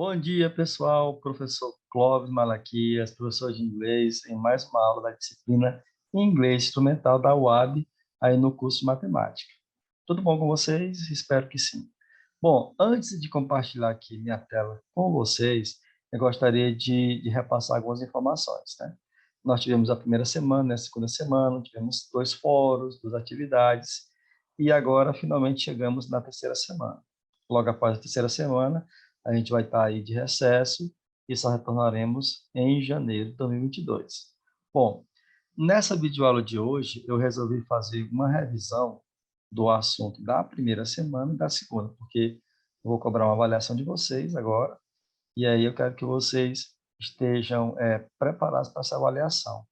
Bom dia, pessoal. Professor Clóvis Malaquias, professor de inglês, em mais uma aula da disciplina Inglês Instrumental da UAB, aí no curso de Matemática. Tudo bom com vocês? Espero que sim. Bom, antes de compartilhar aqui minha tela com vocês, eu gostaria de repassar algumas informações, né? Nós tivemos a primeira semana, né, a segunda semana, tivemos 2 fóruns, 2 atividades, e agora finalmente chegamos na terceira semana. Logo após a terceira semana, a gente vai estar aí de recesso e só retornaremos em janeiro de 2022. Bom, nessa videoaula de hoje, eu resolvi fazer uma revisão do assunto da primeira semana e da segunda, porque eu vou cobrar uma avaliação de vocês agora, e aí eu quero que vocês estejam preparados para essa avaliação.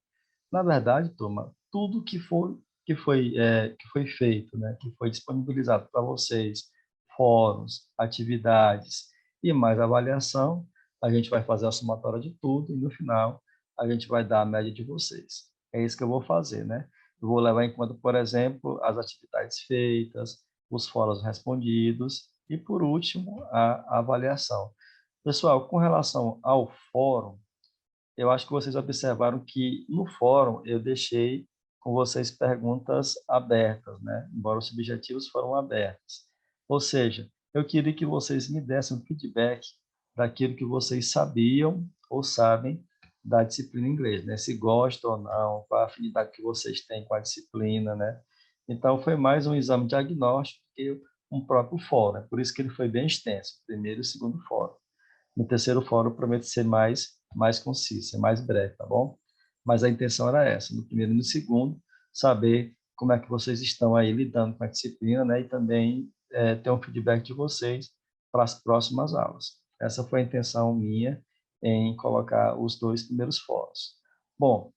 Na verdade, turma, tudo que foi feito, né, que foi disponibilizado para vocês, fóruns, atividades e mais avaliação, a gente vai fazer a somatória de tudo e no final a gente vai dar a média de vocês. É isso que eu vou fazer, né? Eu vou levar em conta, por exemplo, as atividades feitas, os fóruns respondidos e, por último, a avaliação. Pessoal, com relação ao fórum, eu acho que vocês observaram que no fórum eu deixei com vocês perguntas abertas, né? Embora os objetivos foram abertos. Ou seja, eu queria que vocês me dessem um feedback daquilo que vocês sabiam ou sabem da disciplina inglês, né? Se gostam ou não, qual a afinidade que vocês têm com a disciplina, né? Então, foi mais um exame diagnóstico que um próprio fórum, né? Por isso que ele foi bem extenso, o primeiro e o segundo fórum. No terceiro fórum, prometo ser mais conciso, ser mais breve, tá bom? Mas a intenção era essa, no primeiro e no segundo, saber como é que vocês estão aí lidando com a disciplina, né? E também ter um feedback de vocês para as próximas aulas. Essa foi a intenção minha em colocar os 2 primeiros fóruns. Bom,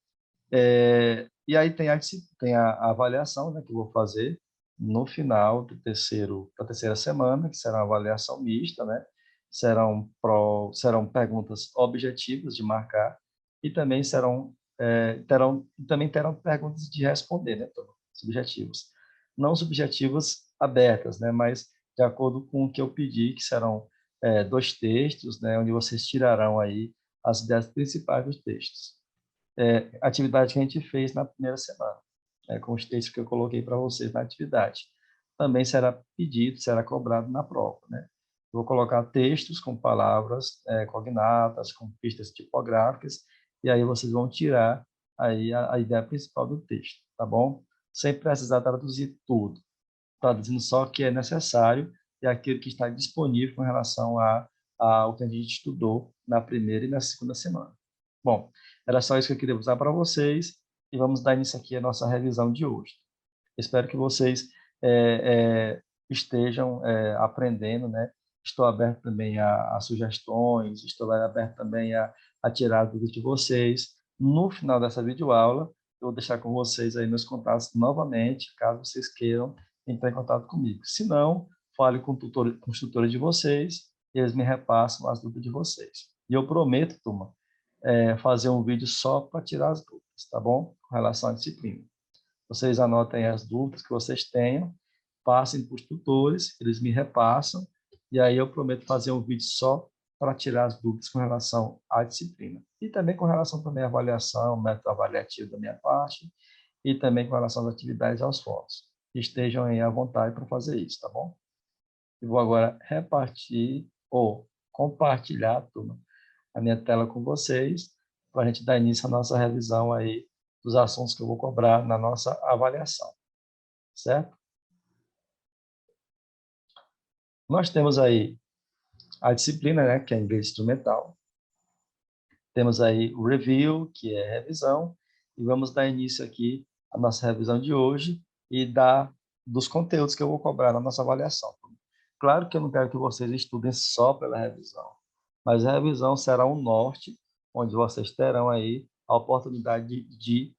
e aí tem a avaliação, né, que eu vou fazer no final da terceira semana, que será uma avaliação mista, né? Serão perguntas objetivas de marcar e também terão perguntas de responder, né, turma? Subjetivos. Não subjetivas abertas, né, mas de acordo com o que eu pedi, que serão 2 textos, né, onde vocês tirarão aí as ideias principais dos textos. Atividade que a gente fez na primeira semana, com os textos que eu coloquei para vocês na atividade. Também será pedido, será cobrado na prova, né? Vou colocar textos com palavras cognatas, com pistas tipográficas, e aí vocês vão tirar aí a ideia principal do texto, tá bom? Sem precisar traduzir tudo, traduzindo só o que é necessário e aquilo que está disponível com relação ao que a gente estudou na primeira e na segunda semana. Bom, era só isso que eu queria usar para vocês e vamos dar início aqui à nossa revisão de hoje. Espero que vocês estejam aprendendo, né? Estou aberto também a sugestões, estou aberto também a tirar dúvidas de vocês. No final dessa videoaula, eu vou deixar com vocês aí meus contatos novamente, caso vocês queiram entrar em contato comigo. Se não, fale com os tutores de vocês, e eles me repassam as dúvidas de vocês. E eu prometo, turma, fazer um vídeo só para tirar as dúvidas, tá bom? Com relação à disciplina. Vocês anotem as dúvidas que vocês tenham, passem para os tutores, eles me repassam, e aí eu prometo fazer um vídeo só para tirar as dúvidas com relação à disciplina. E também com relação também à avaliação, método avaliativo da minha parte, e também com relação às atividades e aos fóruns. Estejam aí à vontade para fazer isso, tá bom? Eu vou agora repartir ou compartilhar, turma, a minha tela com vocês, para a gente dar início à nossa revisão aí dos assuntos que eu vou cobrar na nossa avaliação, certo? Nós temos aí a disciplina, né, que é inglês instrumental. Temos aí o review, que é revisão, e vamos dar início aqui à nossa revisão de hoje e dos conteúdos que eu vou cobrar na nossa avaliação. Claro que eu não quero que vocês estudem só pela revisão, mas a revisão será um norte, onde vocês terão aí a oportunidade de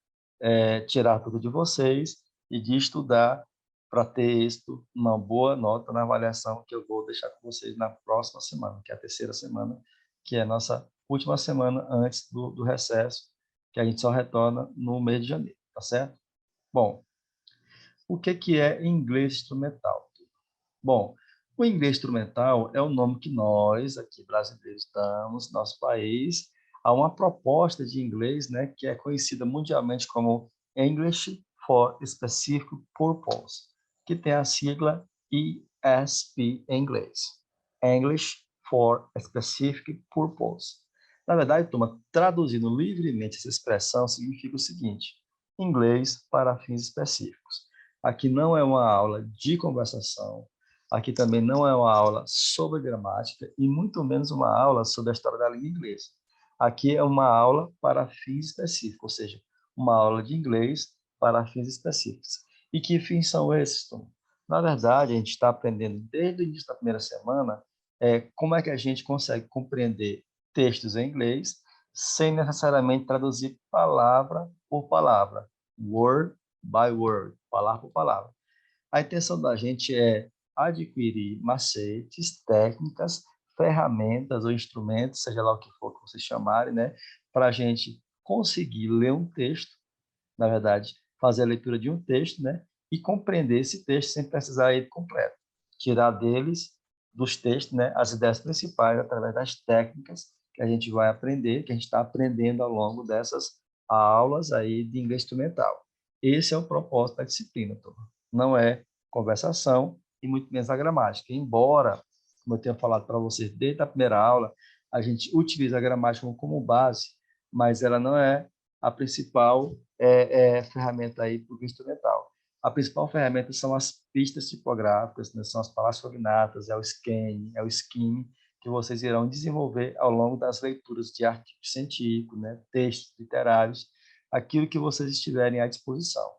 tirar tudo de vocês e de estudar para ter êxito, uma boa nota na avaliação que eu vou deixar com vocês na próxima semana, que é a terceira semana, que é a nossa última semana antes do recesso, que a gente só retorna no mês de janeiro, tá certo? Bom, o que é inglês instrumental? Bom, O inglês instrumental é o nome que nós, aqui brasileiros, damos no nosso país a uma proposta de inglês, né, que é conhecida mundialmente como English for Specific Purpose, que tem a sigla ESP em inglês. English for Specific Purpose. Na verdade, turma, traduzindo livremente essa expressão significa o seguinte: inglês para fins específicos. Aqui não é uma aula de conversação, aqui também não é uma aula sobre gramática e muito menos uma aula sobre a história da língua inglesa. Aqui é uma aula para fins específicos, ou seja, uma aula de inglês para fins específicos. E que fins são esses, Tom? Na verdade, a gente está aprendendo desde o início da primeira semana como é que a gente consegue compreender textos em inglês sem necessariamente traduzir palavra por palavra, word by word, palavra por palavra. A intenção da gente é adquirir macetes, técnicas, ferramentas ou instrumentos, seja lá o que for que vocês chamarem, né, para a gente conseguir ler um texto, na verdade, fazer a leitura de um texto, né, e compreender esse texto sem precisar ir completo. Tirar deles, dos textos, né, as ideias principais através das técnicas que a gente vai aprender, que a gente está aprendendo ao longo dessas aulas aí de inglês instrumental. Esse é o propósito da disciplina, turma. Não é conversação e muito menos a gramática. Embora, como eu tenho falado para vocês desde a primeira aula, a gente utiliza a gramática como base, mas ela não é a principal ferramenta aí para o instrumental. A principal ferramenta são as pistas tipográficas, né? São as palavras cognatas, é o scan, é o skim, que vocês irão desenvolver ao longo das leituras de artigos científicos, né? Textos literários, aquilo que vocês estiverem à disposição.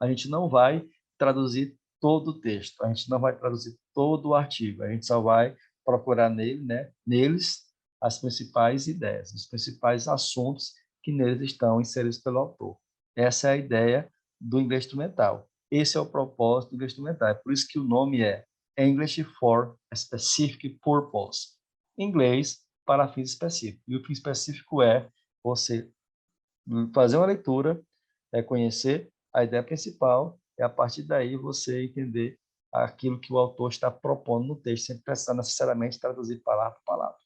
A gente não vai traduzir todo o texto, a gente não vai traduzir todo o artigo, a gente só vai procurar nele, né, neles as principais ideias, os principais assuntos que neles estão inseridos pelo autor. Essa é a ideia do inglês instrumental. Esse é o propósito do inglês instrumental. É por isso que o nome é English for a Specific Purpose. Inglês para fins específicos. E o fim específico é você fazer uma leitura, conhecer a ideia principal, e a partir daí você entender aquilo que o autor está propondo no texto, sem precisar necessariamente traduzir palavra por palavra.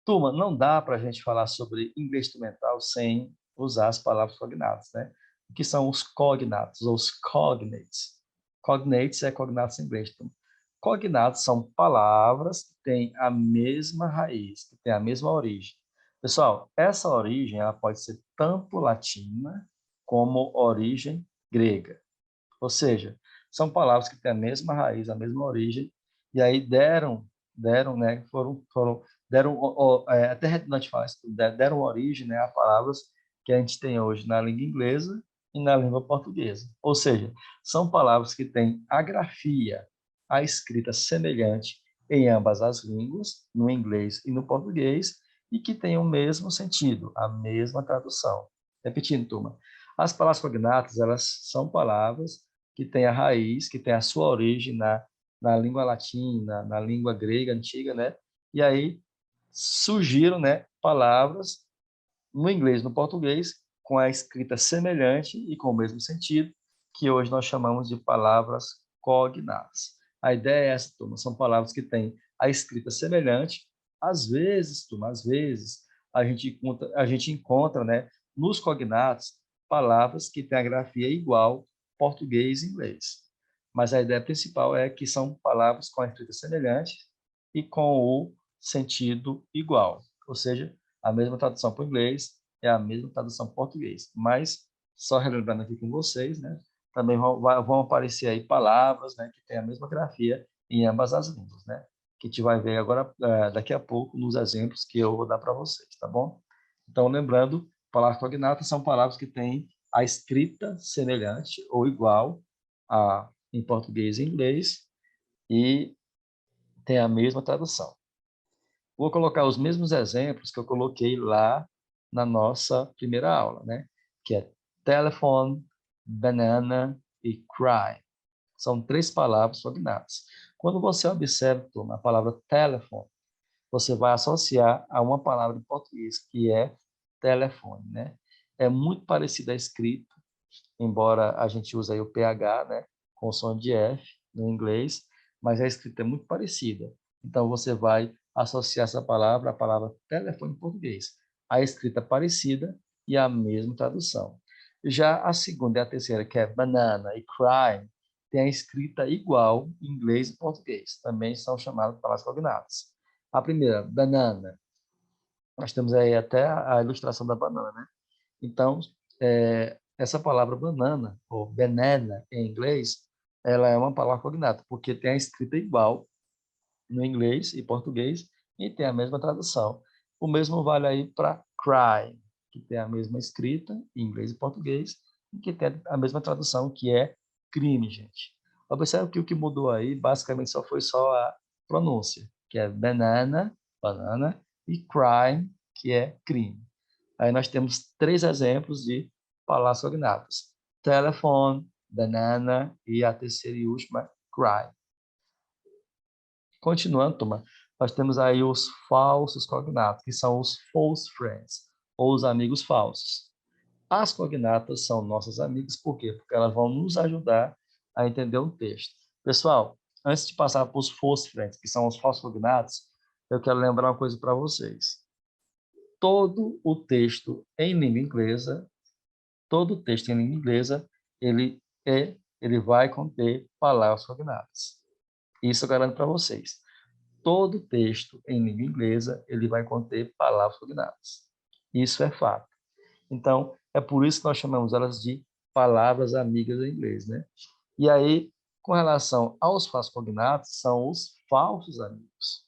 Turma, não dá para a gente falar sobre inglês instrumental sem usar as palavras cognatas, né? O que são os cognatos, ou os cognates? Cognates é cognatos em inglês. Turma. Cognatos são palavras que têm a mesma raiz, que têm a mesma origem. Pessoal, essa origem ela pode ser tanto latina como origem grega. Ou seja, são palavras que têm a mesma raiz, a mesma origem, e aí deram, né, até redundante falar isso, deram origem, né, a palavras que a gente tem hoje na língua inglesa e na língua portuguesa. Ou seja, são palavras que têm a grafia, a escrita semelhante em ambas as línguas, no inglês e no português, e que têm o mesmo sentido, a mesma tradução. Repetindo, turma, as palavras cognatas, elas são palavras que têm a raiz, que têm a sua origem na língua latina, na língua grega antiga, né? E aí surgiram, né, palavras no inglês, no português, com a escrita semelhante e com o mesmo sentido, que hoje nós chamamos de palavras cognatas. A ideia é essa, turma, são palavras que têm a escrita semelhante. Às vezes, turma, às vezes, a gente encontra, né, nos cognatos, palavras que têm a grafia igual português e inglês. Mas a ideia principal é que são palavras com a escrita semelhante e com o sentido igual. Ou seja, a mesma tradução para o inglês é a mesma tradução para o português. Mas, só relembrando aqui com vocês, né, também vão aparecer aí palavras, né, que têm a mesma grafia em ambas as línguas, né? Que a gente vai ver agora, daqui a pouco, nos exemplos que eu vou dar para vocês, tá bom? Então, lembrando, palavras cognatas são palavras que têm a escrita semelhante ou igual em português e inglês e tem a mesma tradução. Vou colocar os mesmos exemplos que eu coloquei lá na nossa primeira aula, né? Que é telephone, banana e cry. São três palavras cognatas. Quando você observa, turma, a palavra telefone, você vai associar a uma palavra em português, que é telefone, né? É muito parecida a escrita, embora a gente use aí o PH, né? Com som de F no inglês, mas a escrita é muito parecida. Então, você vai associar essa palavra à palavra telefone em português. A escrita parecida e a mesma tradução. Já a segunda e a terceira, que é banana e crime, tem a escrita igual em inglês e português. Também são chamadas de palavras cognatas. A primeira, banana. Nós temos aí até a ilustração da banana, né? Então, essa palavra banana, ou banana em inglês, ela é uma palavra cognata, porque tem a escrita igual no inglês e português e tem a mesma tradução. O mesmo vale aí para crime, que tem a mesma escrita em inglês e português e que tem a mesma tradução, que é crime, gente. Observe que o que mudou aí, basicamente, só a pronúncia, que é banana, banana, e crime, que é crime. Aí nós temos 3 exemplos de palavras cognatas. Telephone, banana e a terceira e última, crime. Continuando, turma, nós temos aí os falsos cognatos, que são os false friends, ou os amigos falsos. As cognatas são nossos amigos, por quê? Porque elas vão nos ajudar a entender um texto. Pessoal, antes de passar para os false friends, que são os falsos cognatos, eu quero lembrar uma coisa para vocês. Todo o texto em língua inglesa, todo texto em língua inglesa, ele vai conter palavras cognatas. Isso eu garanto para vocês. Todo texto em língua inglesa, ele vai conter palavras cognatas. Isso é fato. Então, é por isso que nós chamamos elas de palavras amigas em inglês, né? E aí, com relação aos falsos cognatos, são os falsos amigos.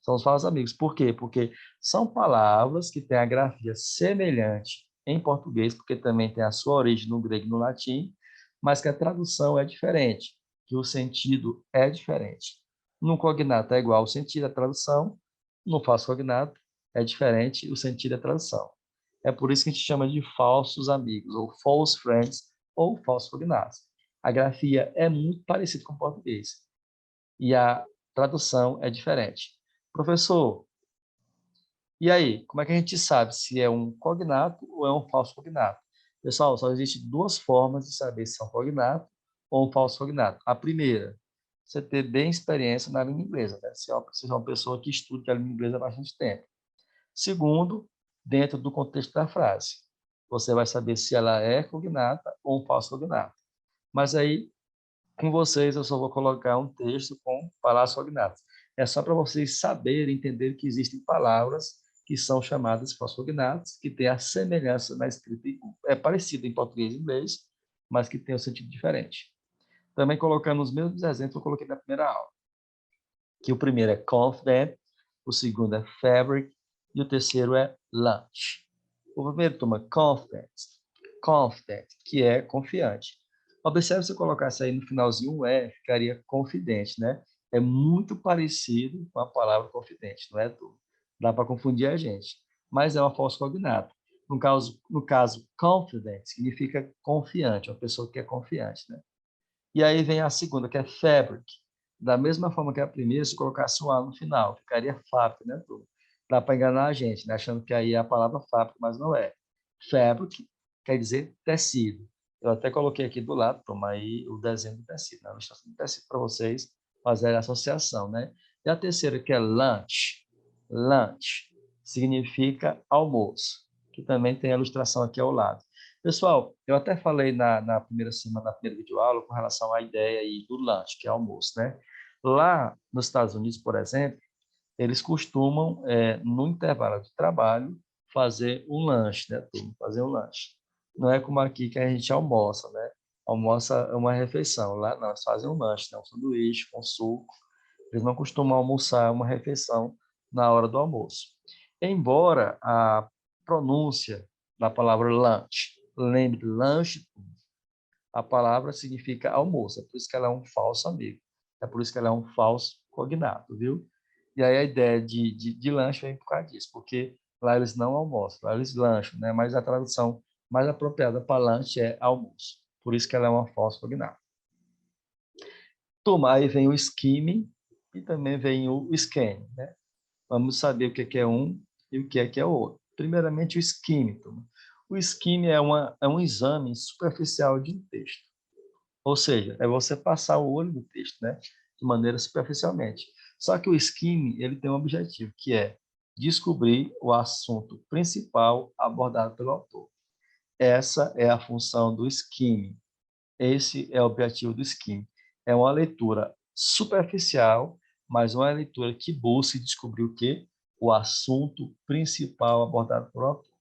São os falsos amigos. Por quê? Porque são palavras que têm a grafia semelhante em português, porque também tem a sua origem no grego e no latim, mas que a tradução é diferente, que o sentido é diferente. No cognato é igual o sentido da tradução, no falso cognato é diferente o sentido da tradução. É por isso que a gente chama de falsos amigos, ou false friends, ou falsos cognatos. A grafia é muito parecida com o português e a tradução é diferente. Professor, e aí, como é que a gente sabe se é um cognato ou é um falso cognato? Pessoal, só existem 2 formas de saber se é um cognato ou um falso cognato. A primeira, você ter bem experiência na língua inglesa, né? Se é uma pessoa que estuda a língua inglesa há bastante tempo. Segundo, dentro do contexto da frase. Você vai saber se ela é cognata ou um falso cognato. Mas aí, com vocês, eu só vou colocar um texto com palavras cognatas. É só para vocês saberem, entender que existem palavras que são chamadas falso-cognatas, que têm a semelhança na escrita, é parecido em português e inglês, mas que tem um sentido diferente. Também colocando os mesmos exemplos que eu coloquei na primeira aula. Que o primeiro é confident, o segundo é fabric e o terceiro é lunch. O primeiro toma confident, que é confiante. Observe se eu colocasse aí no finalzinho um E, ficaria confidente, né? É muito parecido com a palavra confidente, não é, turma? Dá para confundir a gente. Mas é uma falsa cognata. No caso, confident significa confiante, uma pessoa que é confiante, né? E aí vem a segunda, que é fabric. Da mesma forma que a primeira, se colocasse um A no final, ficaria fábrica, né, turma? Dá para enganar a gente, né? Achando que aí é a palavra fábrica, mas não é. Fabric quer dizer tecido. Eu até coloquei aqui do lado, turma, aí o desenho do tecido, né? A ilustração do tecido para vocês fazerem a associação, né? E a terceira, que é lunch. Lunch significa almoço, que também tem a ilustração aqui ao lado. Pessoal, eu até falei na primeira semana, na primeira videoaula, com relação à ideia aí do lanche, que é almoço, né? Lá nos Estados Unidos, por exemplo, eles costumam, no intervalo de trabalho, fazer um lanche, né, turma? Fazer um lanche. Não é como aqui que a gente almoça, né? Almoça uma refeição. Lá não, eles fazem um lanche, né? Um sanduíche com suco. Eles não costumam almoçar uma refeição na hora do almoço. Embora a pronúncia da palavra lunch lembre lanche, a palavra significa almoço. É por isso que ela é um falso amigo. É por isso que ela é um falso cognato, viu? E aí a ideia de lanche vem por causa disso, porque lá eles não almoçam, lá eles lancham, né? Mas a tradução mais apropriada para lanche é almoço. Por isso que ela é uma falsa cognato. Turma, aí vem o skimming e também vem o scanning, né? Vamos saber o que é um e o que é o outro. Primeiramente, o skimming. Turma. O skimming é um exame superficial de um texto. Ou seja, é você passar o olho no texto, né? de maneira superficialmente. Só que o skimming, ele tem um objetivo, que é descobrir o assunto principal abordado pelo autor. Essa é a função do skimming. Esse é o objetivo do skimming. É uma leitura superficial, mas uma leitura que busca descobrir o quê? O assunto principal abordado pelo autor.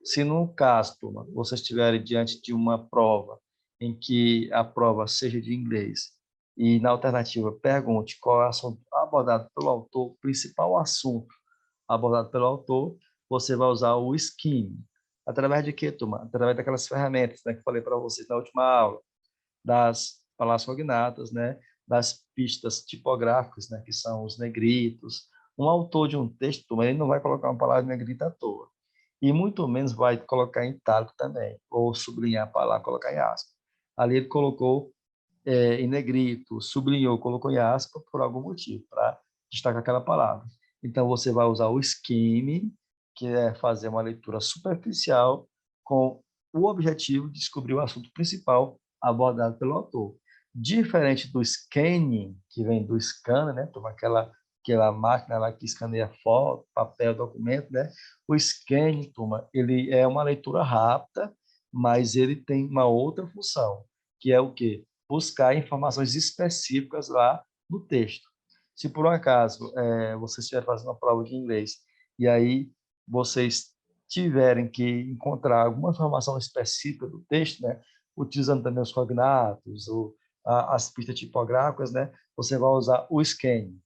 Se no caso, turma, vocês estiverem diante de uma prova em que a prova seja de inglês e na alternativa pergunte qual é o assunto abordado pelo autor, o principal assunto abordado pelo autor, você vai usar o skimming. Através de quê, turma? Através daquelas ferramentas, né, que eu falei para vocês na última aula, das palavras cognatas, né, das pistas tipográficas, né, que são os negritos. Um autor de um texto, turma, ele não vai colocar uma palavra negrita à toa. E muito menos vai colocar em itálico também, ou sublinhar a palavra, colocar em aspas. Ali ele colocou em negrito, sublinhou, colocou em aspas por algum motivo, para destacar aquela palavra. Então, você vai usar o skimming, que é fazer uma leitura superficial com o objetivo de descobrir o assunto principal abordado pelo autor. Diferente do scanning, que vem do scanner, né? Aquela máquina lá que escaneia foto, papel, documento, né? O scanning, turma, ele é uma leitura rápida, mas ele tem uma outra função, que é o quê? Buscar informações específicas lá no texto. Se por um acaso você estiver fazendo uma prova de inglês e aí vocês tiverem que encontrar alguma informação específica do texto, né, utilizando também os cognatos ou as pistas tipográficas, né, você vai usar o scanning.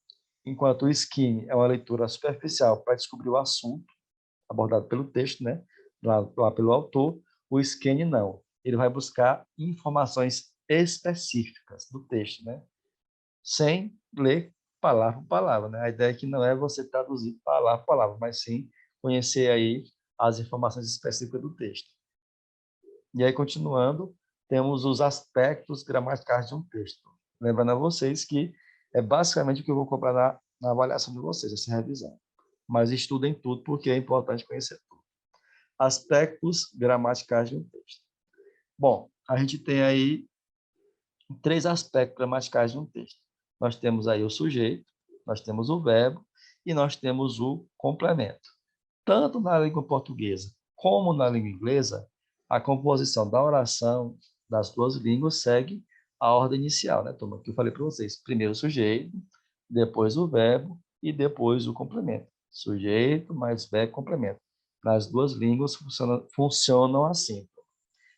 Enquanto o skimming é uma leitura superficial para descobrir o assunto abordado pelo texto, né, lá pelo autor, o scanning não. Ele vai buscar informações específicas do texto, né, sem ler palavra por palavra, né? A ideia aqui não é você traduzir palavra por palavra, mas sim conhecer aí as informações específicas do texto. E aí, continuando, temos os aspectos gramaticais de um texto. Lembrando a vocês que é basicamente o que eu vou cobrar na avaliação de vocês, essa revisão. Mas estudem tudo, porque é importante conhecer tudo. Aspectos gramaticais de um texto. Bom, a gente tem aí 3 aspectos gramaticais de um texto. Nós temos aí o sujeito, nós temos o verbo e nós temos o complemento. Tanto na língua portuguesa como na língua inglesa, a composição da oração das duas línguas segue a ordem inicial, né, turma? Que eu falei para vocês. Primeiro o sujeito, depois o verbo e depois o complemento. Sujeito mais verbo complemento. Nas duas línguas funcionam assim.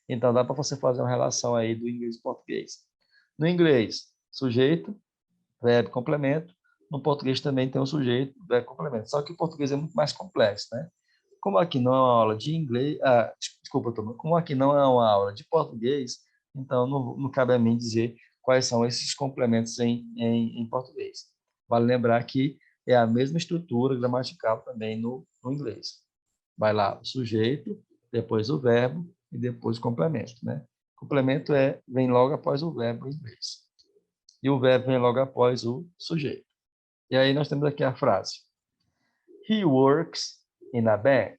Então dá para você fazer uma relação aí do inglês e português. No inglês, sujeito, verbo, complemento. No português também tem o sujeito, verbo, complemento. Só que o português é muito mais complexo, né? Como aqui não é uma aula de inglês, desculpa, turma, como aqui não é uma aula de português, então não cabe a mim dizer quais são esses complementos em português. Vale lembrar que é a mesma estrutura gramatical também no inglês. Vai lá o sujeito, depois o verbo e depois o complemento, né? Complemento vem logo após o verbo em inglês. E o verbo vem logo após o sujeito. E aí nós temos aqui a frase. He works in a bank.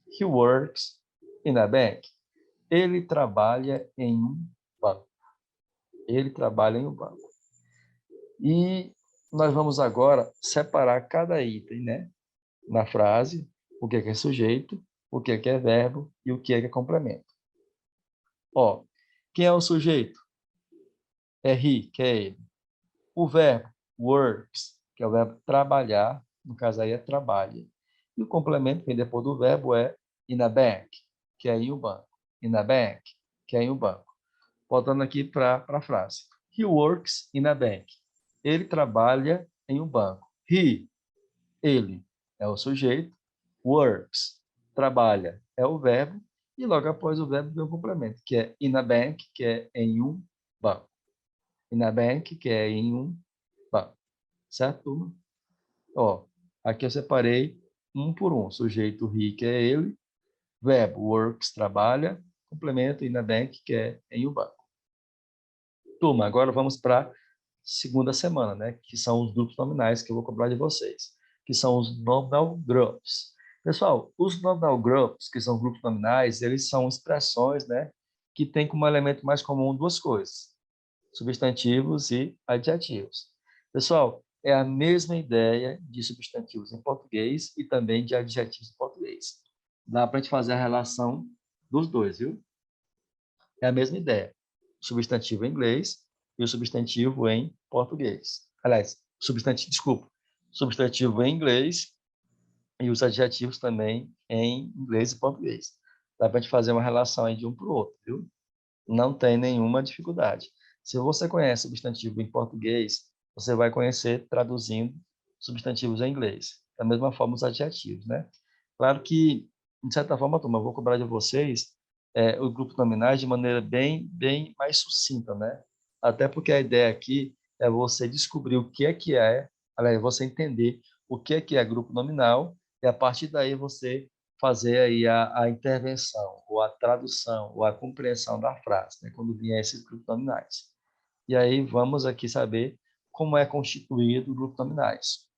He works in a bank. Ele trabalha em um banco. Ele trabalha em um banco. E nós vamos agora separar cada item, né? Na frase, o que é sujeito, o que é verbo e o que é complemento. Ó, quem é o sujeito? É he, que é ele. O verbo, works, que é o verbo trabalhar, no caso aí é trabalha. E o complemento que vem depois do verbo é in a bank, que é em um banco. In a bank, que é em um banco. Voltando aqui para a frase. He works in a bank. Ele trabalha em um banco. Ele, é o sujeito. Works, trabalha, é o verbo. E logo após o verbo vem o complemento, que é in a bank, que é em um banco. In a bank, que é em um banco. Certo, turma? Ó, aqui eu separei um por um. Sujeito he, que é ele. Verbo works, trabalha. Complemento in a bank, que é em um banco. Turma, agora vamos para a segunda semana, né? Que são os grupos nominais que eu vou cobrar de vocês, que são os nominal groups. Pessoal, os nominal groups, que são grupos nominais, eles são expressões, né? Que têm como elemento mais comum duas coisas: substantivos e adjetivos. Pessoal, é a mesma ideia de substantivos em português e também de adjetivos em português. Dá para a gente fazer a relação dos dois, viu? É a mesma ideia. Substantivo em inglês e o substantivo em português. Aliás, substantivo em inglês e os adjetivos também em inglês e português. Dá para a gente fazer uma relação aí de um para o outro, viu? Não tem nenhuma dificuldade. Se você conhece substantivo em português, você vai conhecer traduzindo substantivos em inglês. Da mesma forma, os adjetivos, né? Claro que, de certa forma, turma, eu vou cobrar de vocês os grupos nominais de maneira bem mais sucinta, né? Até porque a ideia aqui é você descobrir o que é, aliás, você entender o que é grupo nominal e a partir daí você fazer aí a intervenção, ou a tradução, ou a compreensão da frase, né, quando vier esses grupos nominais. E aí vamos aqui saber como é constituído o grupo nominais.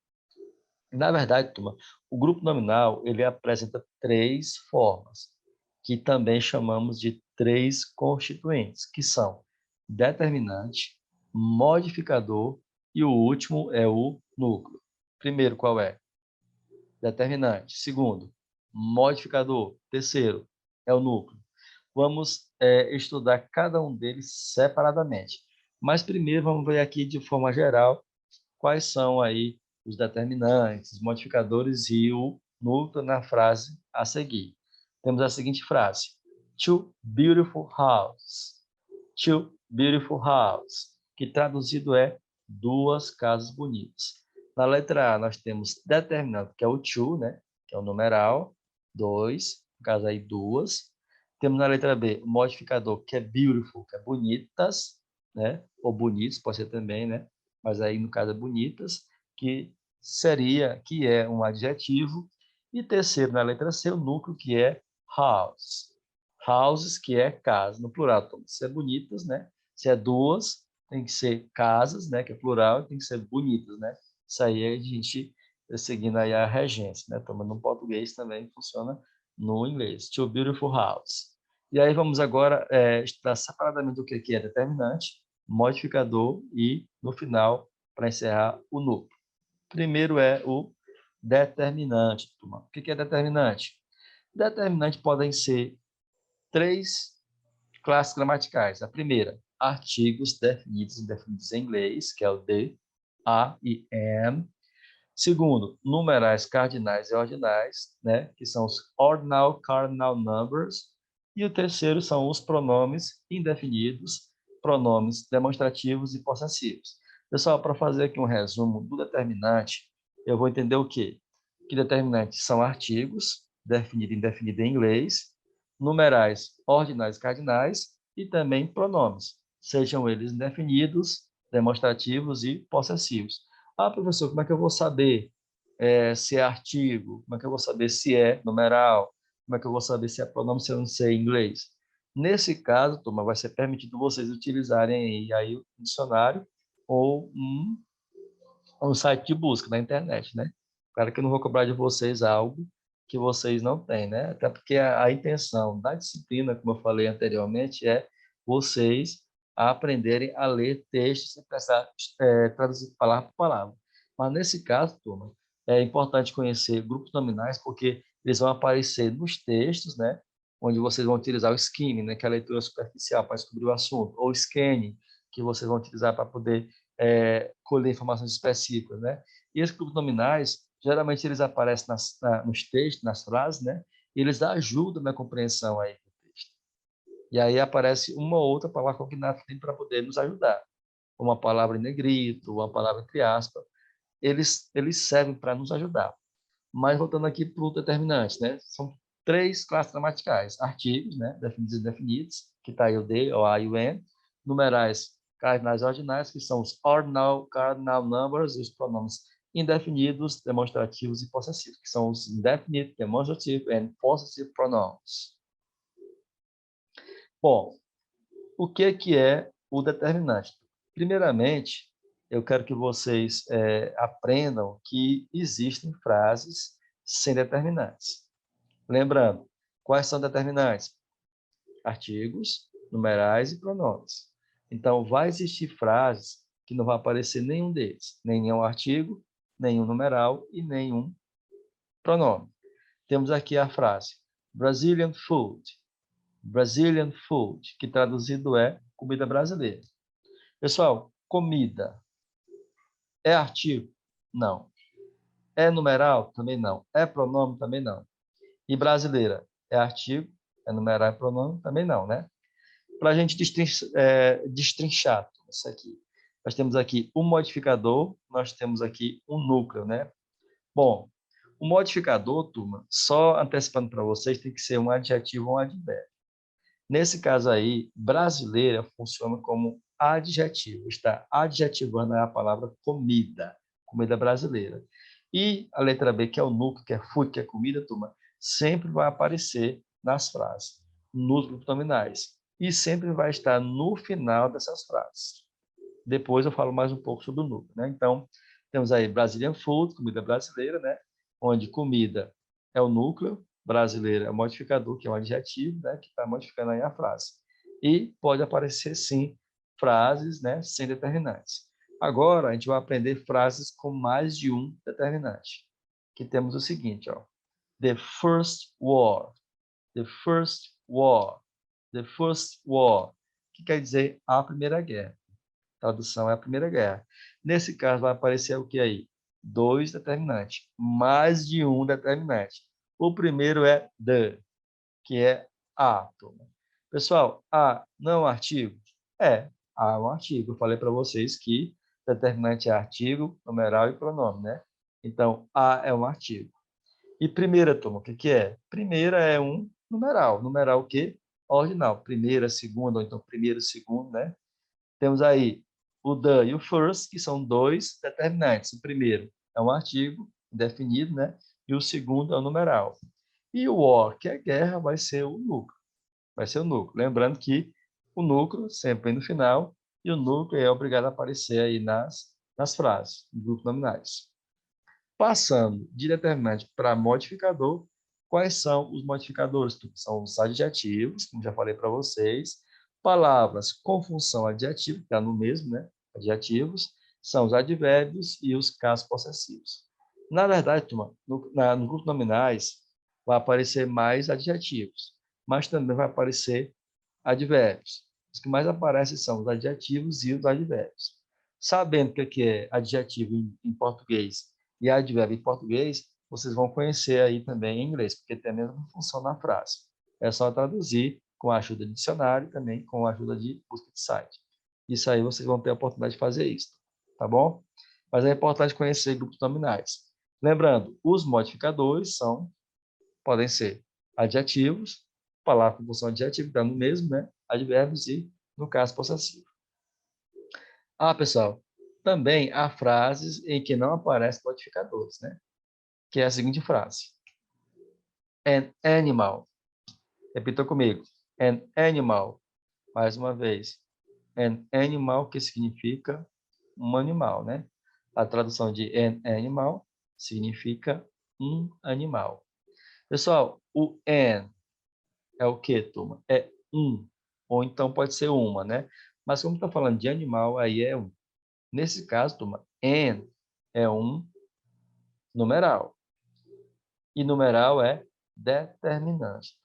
Na verdade, turma, o grupo nominal ele apresenta três formas, que também chamamos de três constituintes, que são determinante, modificador e o último é o núcleo. Primeiro, qual é? Determinante. Segundo, modificador. Terceiro, é o núcleo. Vamos estudar cada um deles separadamente. Mas primeiro vamos ver aqui de forma geral quais são aí os determinantes, os modificadores e o núcleo na frase a seguir. Temos a seguinte frase: Two beautiful houses. Two beautiful houses, que traduzido é duas casas bonitas. Na letra A, nós temos determinante, que é o to, né? Que é o numeral, dois, no caso aí duas. Temos na letra B o modificador, que é beautiful, que é bonitas, né? Ou bonitos, pode ser também, né? Mas aí no caso é bonitas, que é um adjetivo. E terceiro, na letra C, o núcleo, que é house. Houses, que é casa, no plural. Então, se é bonitas, né? Se é duas, tem que ser casas, né? Que é plural, tem que ser bonitas, né? Isso aí a gente seguindo aí a regência, né? Tomando no português também funciona no inglês. Two beautiful houses. E aí vamos agora estudar separadamente o que é determinante, modificador e, no final, para encerrar, o núcleo. Primeiro é o determinante, turma. O que é determinante? Determinante podem ser três classes gramaticais. A primeira, artigos definidos e indefinidos em inglês, que é o the, a e am. Segundo, numerais cardinais e ordinais, né, que são os ordinal cardinal numbers. E o terceiro são os pronomes indefinidos, pronomes demonstrativos e possessivos. Pessoal, para fazer aqui um resumo do determinante, eu vou entender o quê? Que determinantes são artigos, definido e indefinido em inglês, numerais ordinais e cardinais e também pronomes, sejam eles indefinidos, demonstrativos e possessivos. Ah, professor, como é que eu vou saber se é artigo? Como é que eu vou saber se é numeral? Como é que eu vou saber se é pronome se eu não sei inglês? Nesse caso, turma, vai ser permitido vocês utilizarem aí o dicionário ou um site de busca na internet, né? Claro que eu não vou cobrar de vocês algo que vocês não têm, né? Até porque a intenção da disciplina, como eu falei anteriormente, é vocês aprenderem a ler textos e precisar traduzir palavra por palavra. Mas nesse caso, turma, é importante conhecer grupos nominais porque eles vão aparecer nos textos, né? Onde vocês vão utilizar o skimming, né? Que é a leitura superficial para descobrir o assunto, ou o scanning, que vocês vão utilizar para poder colher informações específicas, né? E esses grupos nominais, geralmente eles aparecem nos textos, nas frases, né? E eles ajudam na compreensão aí do texto. E aí aparece uma ou outra palavra cognata para poder nos ajudar. Uma palavra em negrito, uma palavra entre aspas. Eles servem para nos ajudar. Mas voltando aqui para o determinante, né? São três classes gramaticais: artigos, né? Definidos e indefinidos, que está aí o de, o a e o en; numerais cardinais e ordinais, que são os ordinal cardinal numbers, e os pronomes indefinidos, demonstrativos e possessivos, que são os indefinite, demonstrative and possessive pronouns. Bom, o que é o determinante? Primeiramente, eu quero que vocês aprendam que existem frases sem determinantes. Lembrando, quais são determinantes? Artigos, numerais e pronomes. Então, vai existir frases que não vai aparecer nenhum deles, nenhum artigo, nenhum numeral e nenhum pronome. Temos aqui a frase Brazilian food. Brazilian food, que traduzido é comida brasileira. Pessoal, comida é artigo? Não. É numeral? Também não. É pronome? Também não. E brasileira é artigo? É numeral e pronome? Também não, né? Para a gente destrinchar isso aqui. Nós temos aqui um modificador, nós temos aqui um núcleo, né? Bom, o modificador, turma, só antecipando para vocês, tem que ser um adjetivo ou um advérbio. Nesse caso aí, brasileira funciona como adjetivo, está adjetivando a palavra comida, comida brasileira. E a letra B, que é o núcleo, que é food, que é comida, turma, sempre vai aparecer nas frases, nos grupos nominais. E sempre vai estar no final dessas frases. Depois eu falo mais um pouco sobre o núcleo, né? Então, temos aí Brazilian food, comida brasileira, né? Onde comida é o núcleo, brasileira é o modificador, que é um adjetivo, né? Que está modificando aí a frase. E pode aparecer, sim, frases, né? Sem determinantes. Agora, a gente vai aprender frases com mais de um determinante. Que temos o seguinte, ó. The first war. The first war. The first war. Que quer dizer a Primeira Guerra. Tradução é a Primeira Guerra. Nesse caso, vai aparecer o que aí? Dois determinantes, mais de um determinante. O primeiro é the, que é a. Pessoal, a não é um artigo? É, a é um artigo. Eu falei para vocês que determinante é artigo, numeral e pronome, né? Então, a é um artigo. E primeira, turma, o que é? Primeira é um numeral. Numeral o quê? Ordinal. Primeira, segunda, ou então primeiro, segundo, né? Temos aí o the e o first, que são dois determinantes. O primeiro é um artigo definido, né? E o segundo é o numeral. E o or, que é guerra, vai ser o núcleo. Vai ser o núcleo. Lembrando que o núcleo sempre no final e o núcleo é obrigado a aparecer aí nas frases, nos grupos nominais. Passando de determinante para modificador, quais são os modificadores? São os adjetivos, como já falei para vocês, palavras com função adjetiva, que está no mesmo, né? Adjetivos, são os advérbios e os casos possessivos. Na verdade, turma, no grupo nominais, vai aparecer mais adjetivos, mas também vai aparecer advérbios. Os que mais aparecem são os adjetivos e os advérbios. Sabendo o que é adjetivo em português e advérbio em português, vocês vão conhecer aí também em inglês, porque tem a mesma função na frase. É só traduzir com a ajuda de dicionário e também com a ajuda de busca de site. Isso aí vocês vão ter a oportunidade de fazer isso, tá bom? Mas é importante conhecer grupos nominais. Lembrando, os modificadores podem ser adjetivos, palavra com função adjetiva, está no mesmo, né? Advérbios e, no caso, possessivo. Ah, pessoal, também há frases em que não aparecem modificadores, né? Que é a seguinte frase. An animal. Repita comigo. An animal. Mais uma vez. An animal, que significa um animal, né? A tradução de an animal significa um animal. Pessoal, o an é o que, turma? É um. Ou então pode ser uma, né? Mas como está falando de animal, aí é um. Nesse caso, turma, an é um numeral. E numeral é determinante.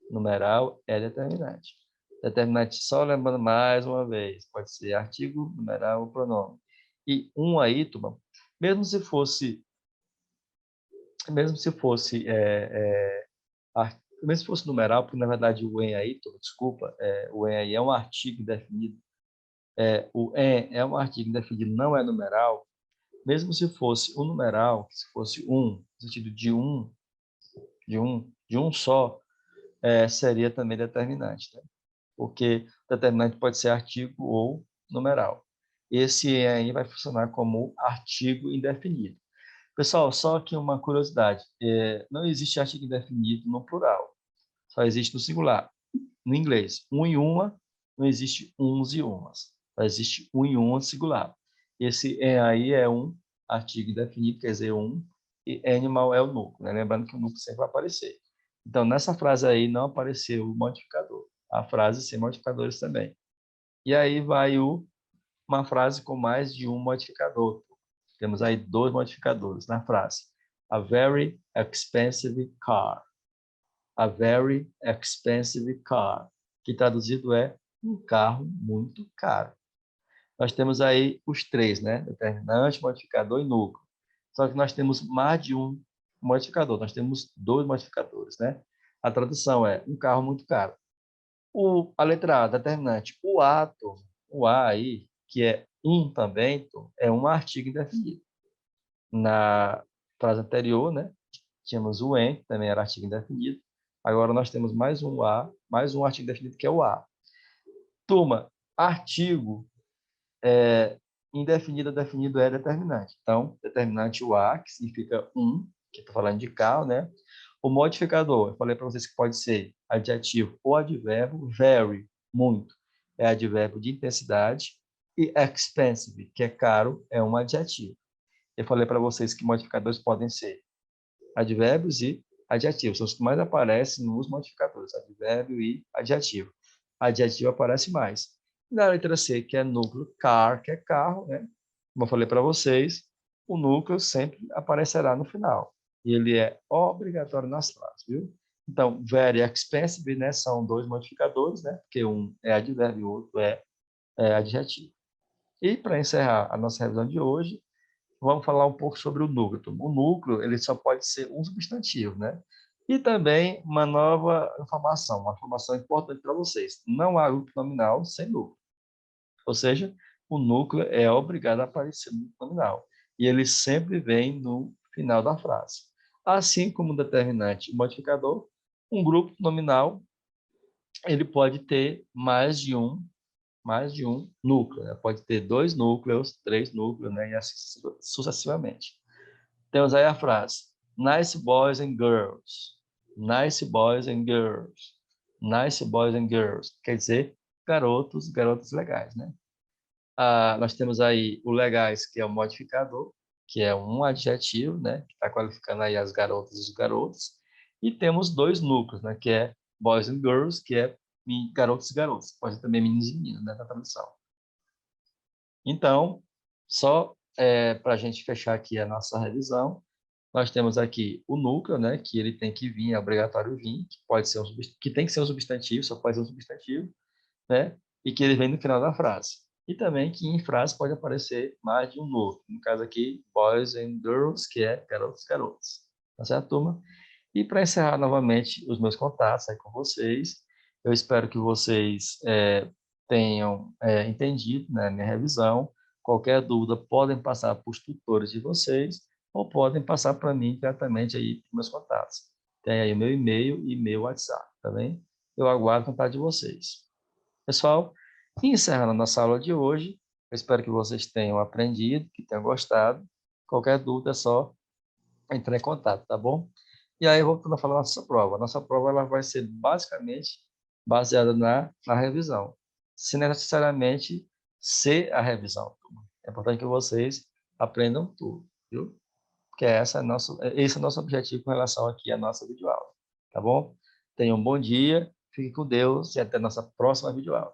Numeral é determinante. Determinante, só lembrando mais uma vez, pode ser artigo, numeral ou pronome. E um aí, turma, mesmo se fosse, mesmo se fosse, mesmo se fosse numeral, porque na verdade o em aí, turma, desculpa, o em aí é um artigo definido. O em é um artigo definido, não é numeral. Mesmo se fosse um numeral, se fosse um, no sentido de um só, seria também determinante, né? Porque determinante pode ser artigo ou numeral. Esse aí vai funcionar como artigo indefinido. Pessoal, só que uma curiosidade, não existe artigo indefinido no plural, só existe no singular. No inglês, um e uma, não existe uns e umas, só existe um e uma singular. Esse aí é um artigo indefinido, quer dizer, um, e animal é o núcleo, né? Lembrando que o núcleo sempre vai aparecer. Então, nessa frase aí não apareceu o modificador. A frase sem modificadores também. E aí vai o uma frase com mais de um modificador. Temos aí 2 modificadores na frase. A very expensive car. A very expensive car, que traduzido é um carro muito caro. Nós temos aí os 3, né? Determinante, modificador e núcleo. Só que nós temos mais de um modificador. Nós temos 2 modificadores, né? A tradução é um carro muito caro. A letra A, determinante. O A aí, que é um também, é um artigo indefinido. Na frase anterior, né? Tínhamos o em, que também era artigo indefinido. Agora nós temos mais um A, mais um artigo indefinido, que é o A. Turma, artigo indefinido, definido é determinante. Então, determinante o A, que significa um, que estou falando de carro, né? O modificador, eu falei para vocês que pode ser adjetivo ou advérbio. Very, muito, é advérbio de intensidade. E expensive, que é caro, é um adjetivo. Eu falei para vocês que modificadores podem ser advérbios e adjetivos. São os que mais aparecem nos modificadores, advérbio e adjetivo. Adjetivo aparece mais. Na letra C, que é núcleo, car, que é carro, né? Como eu falei para vocês, o núcleo sempre aparecerá no final. E ele é obrigatório nas frases, viu? Então, very expensive, né? São 2 modificadores, né? Porque um é advérbio e o outro é adjetivo. E para encerrar a nossa revisão de hoje, vamos falar um pouco sobre o núcleo. O núcleo, ele só pode ser um substantivo, né? E também uma nova informação, uma informação importante para vocês. Não há grupo nominal sem núcleo. Ou seja, o núcleo é obrigado a aparecer no grupo nominal. E ele sempre vem no final da frase. Assim como o determinante e modificador, um grupo nominal, ele pode ter mais de um núcleo, né? Pode ter 2 núcleos, 3 núcleos, né? E assim sucessivamente. Temos aí a frase: nice boys and girls. Nice boys and girls. Nice boys and girls. Quer dizer, garotos, garotas legais, né? Nós temos aí o legais, que é o modificador, que é um adjetivo, né? Que está qualificando aí as garotas e os garotos. E temos 2 núcleos, né? Que é boys and girls, que é garotos e garotas. Pode ser também meninos e meninas, né? Na tradução. Então, só para a gente fechar aqui a nossa revisão, nós temos aqui o núcleo, né, que ele tem que vir, é obrigatório vir, que pode ser que tem que ser um substantivo, só pode ser um substantivo, né, e que ele vem no final da frase. E também que em frase pode aparecer mais de um núcleo. No caso aqui, boys and girls, que é garotos e garotas. Tá certo, turma? E para encerrar novamente os meus contatos aí com vocês, eu espero que vocês tenham entendido, né, minha revisão. Qualquer dúvida, podem passar para os tutores de vocês ou podem passar para mim diretamente aí para meus contatos. Tem aí o meu e-mail e meu WhatsApp, tá bem? Eu aguardo o contato de vocês. Pessoal, encerrando a nossa aula de hoje, eu espero que vocês tenham aprendido, que tenham gostado. Qualquer dúvida é só entrar em contato, tá bom? E aí, voltando a falar da nossa prova. A nossa prova ela vai ser basicamente baseada na revisão, sem necessariamente ser a revisão. É importante que vocês aprendam tudo, viu? Porque esse é o nosso objetivo com relação aqui à nossa videoaula, tá bom? Tenham um bom dia, fique com Deus e até a nossa próxima videoaula.